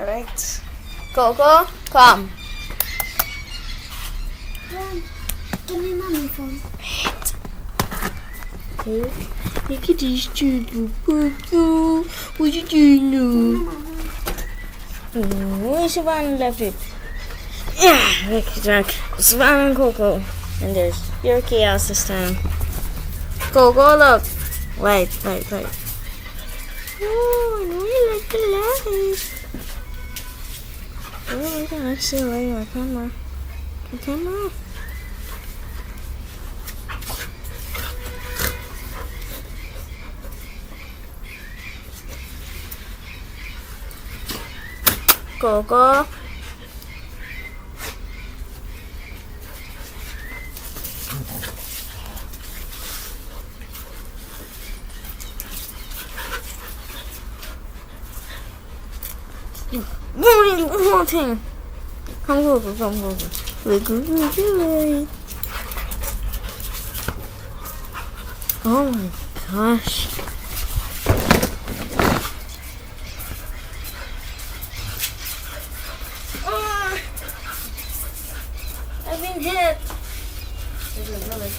Alright. Coco, come. Give me mommy phone. Look at this turtle, Coco. What you doing now? Oh, Savannah left it. Yeah, look, Jack. Savannah and Coco. And there's your chaos this time. Coco, look. Wait. Oh, I like the light. Oh, we can actually lay our camera. The camera. Coco. One more thing. Come over. Look. Oh my gosh. Oh, I've been hit. There's a village.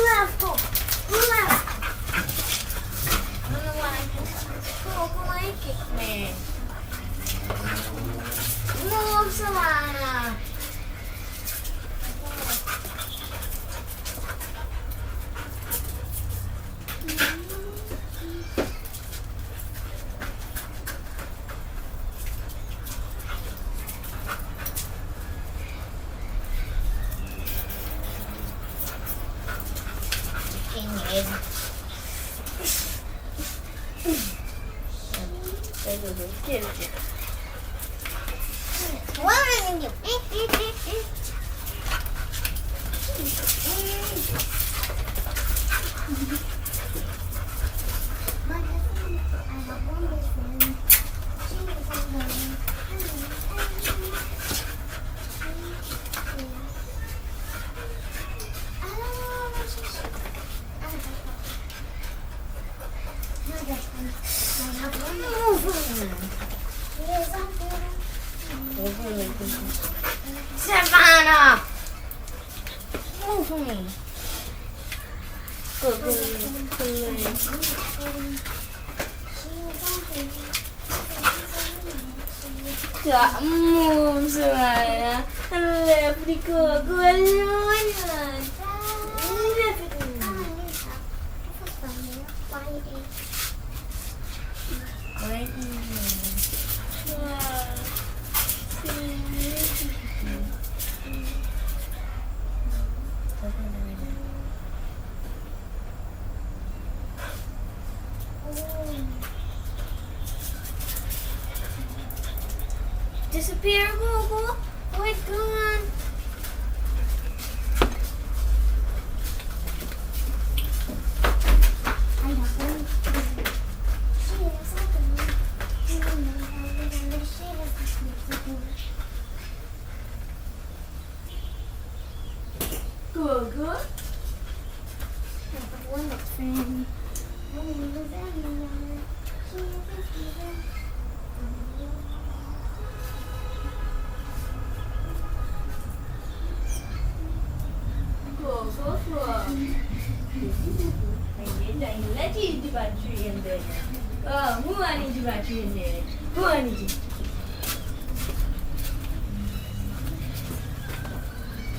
Left. I don't know why I kicked me. Move, Savannah. Savannah! Move for me. Good. Move, Savannah. Left the Coco alone. Disappear, Coco. Wait, come on. Coco. Let you the battery in there. Oh, who I need the battery in there? Who I need it?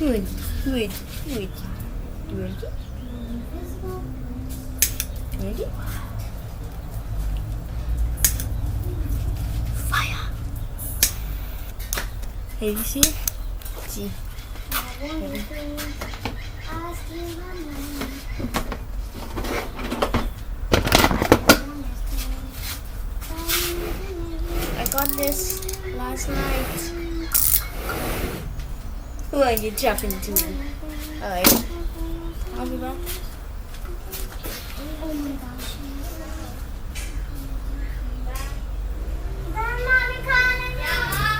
Wait. Ready? Fire. Hey, you see? See. I got this last night. Who are you jumping to? Alright. I'll be back. Oh my gosh. Mommy calling me.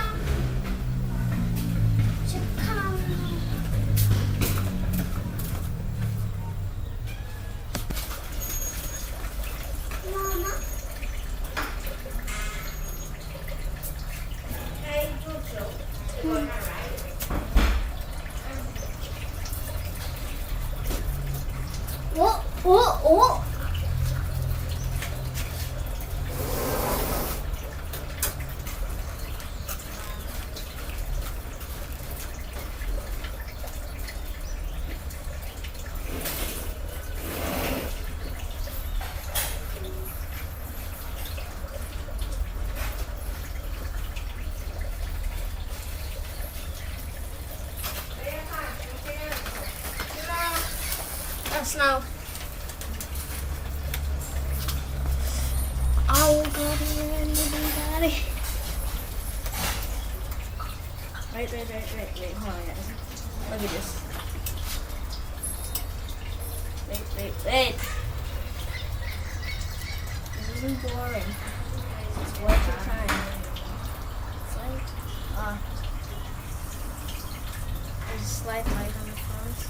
Oh, oh, oh. Snow. Oh god, daddy. Wait. Hold on, guys. Look at this. Wait. This isn't boring. It's worth your time. It's like, there's a slight light on the phones.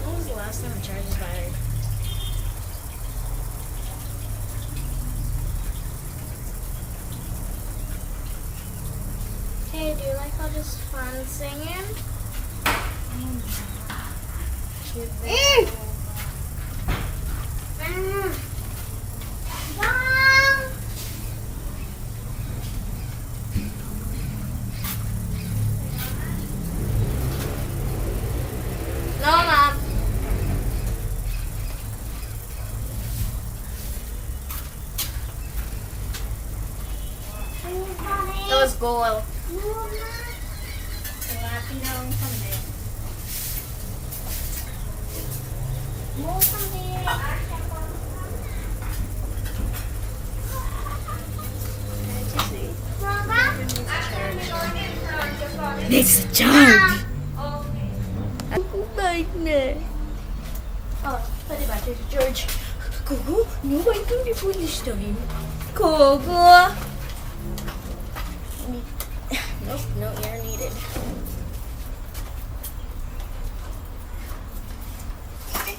When was the last time I charged this battery? Hey, do you like all this fun singing? No, Mom. It was gold. Needs a charge. Pwede ba ito si George? Coco, nobody can do this to him. Coco! Nope, no air needed. Wait.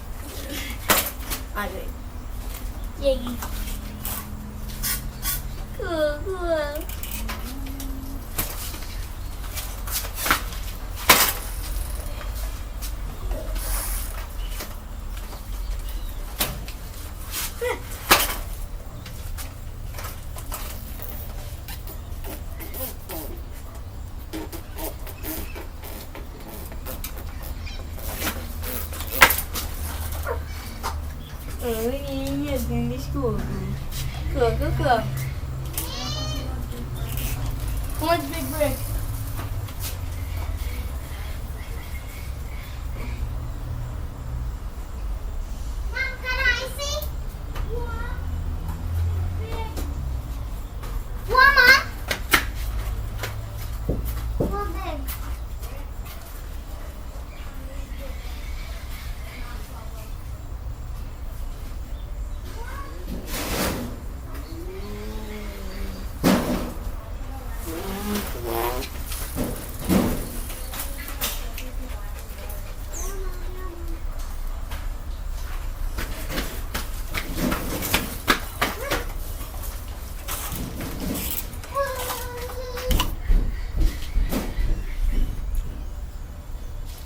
Yay. Coco. Ini again this Coco. Coco. How much big brick? Mom, can I see? One, Mom. One big.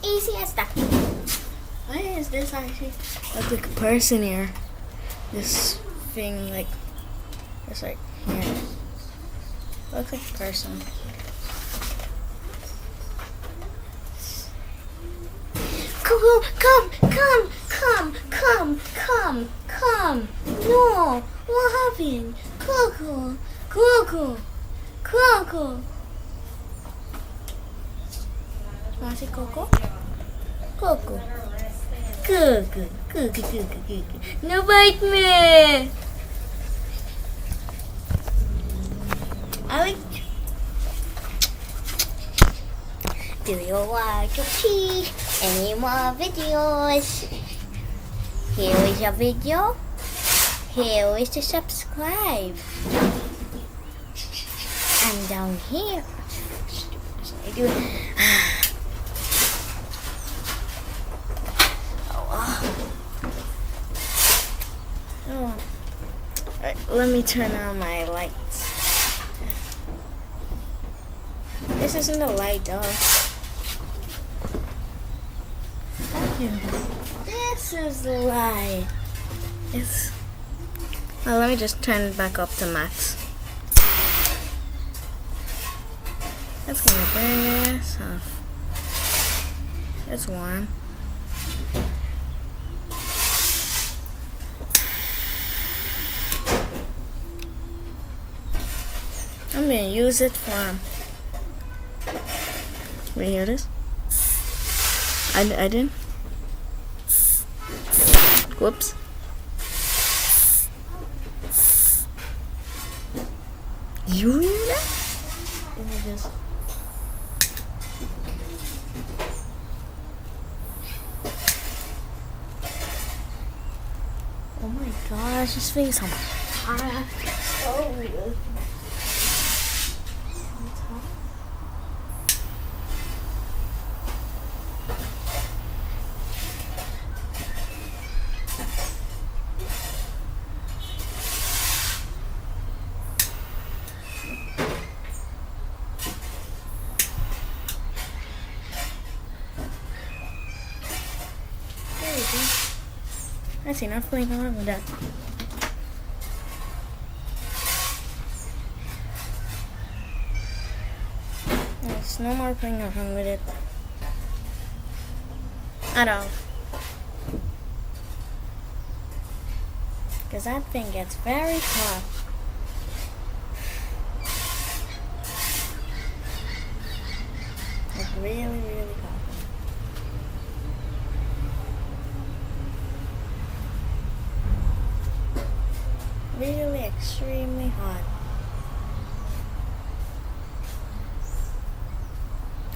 Easy as that. Why is this actually look like a person here? This thing, like, it's like here. Looks like a person. Coco, come. No, what happened? Coco. Want to say Coco? Coco. No bite me. I like. Do you want to see any more videos? Here is your video. Here is to subscribe. And down here. I do. Alright, let me turn on my lights. This isn't a light, though. This is the light. Well, let me just turn it back up to max. That's gonna burn this off. It's warm. I'm gonna use it for. Wait, hear this? I didn't. Whoops. You hear that? Let me just. Oh my gosh, this thing is on fire. So good. I see not playing around with that. There's no more playing around with it at all. Because that thing gets very hot. Like really, really hot. Really extremely hot.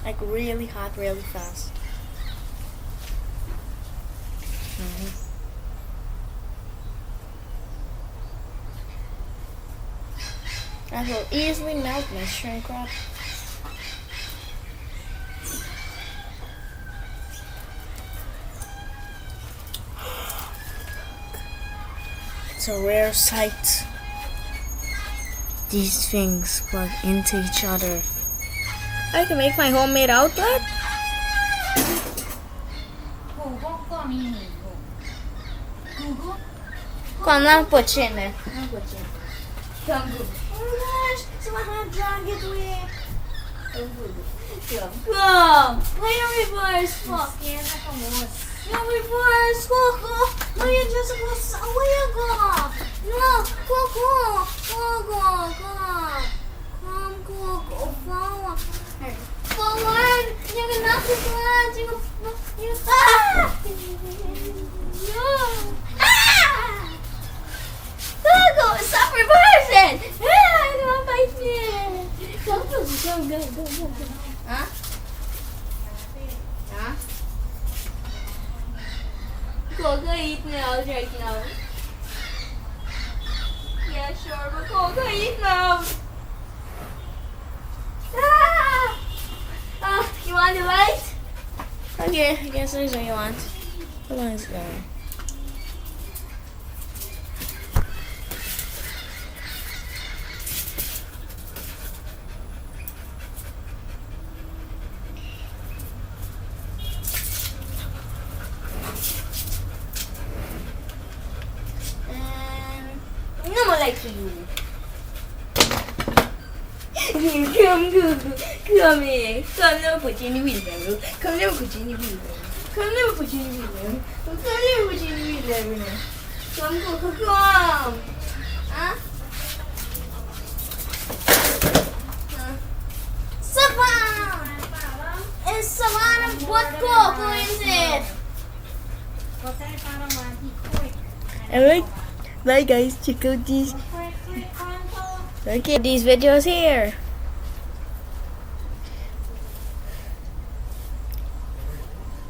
Like really hot, really fast. That will easily melt my shrink wrap. It's a rare sight. These things plug into each other. I can make my homemade outlet. Come on, put in there. Come good. Oh my gosh, so my hot dog get away. Come. Play a reverse. Fuck yeah, no reverse, Coco. No, you just go. Where you go? No, Coco. Coco, come. Come, Coco. Forward. Forward. You can knock the glass. You. Ah! No. Ah! Coco, stop reversing. Ah, don't bite me. Go. Huh? Huh? Coco eat nails right now. Yeah, sure, but Coco eat nails. You want the light? Okay, I guess that's what you want. How long is it going? No more light for you. Come, Google. Come here. Come, never put you in the wheelbarrow. Come, never put you in the wheelbarrow. Come, never put you in the wheelbarrow. Come, never put you in the wheelbarrow. Come, Coco, come. Huh? Savannah! It's Savannah. What Coco is it? Alright. Bye guys. Check out these. Okay, these videos here.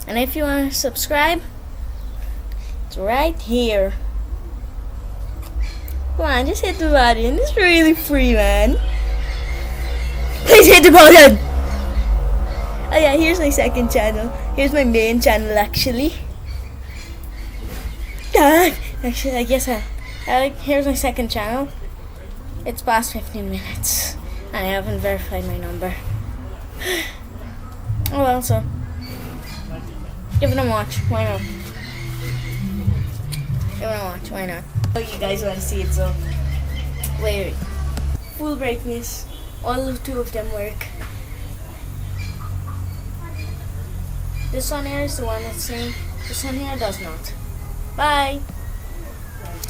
And if you want to subscribe, it's right here. Come on, just hit the button. It's really free, man. Please hit the button. Oh yeah, here's my second channel. Here's my main channel actually. Actually, I guess here's my second channel. It's past 15 minutes. I haven't verified my number. Oh well, so Give it a watch. Why not? Give it a watch. Why not? Oh, you guys want to see it, so wait. Full brightness. All two of them work. This one here is the one that's saying. This one here does not. Bye.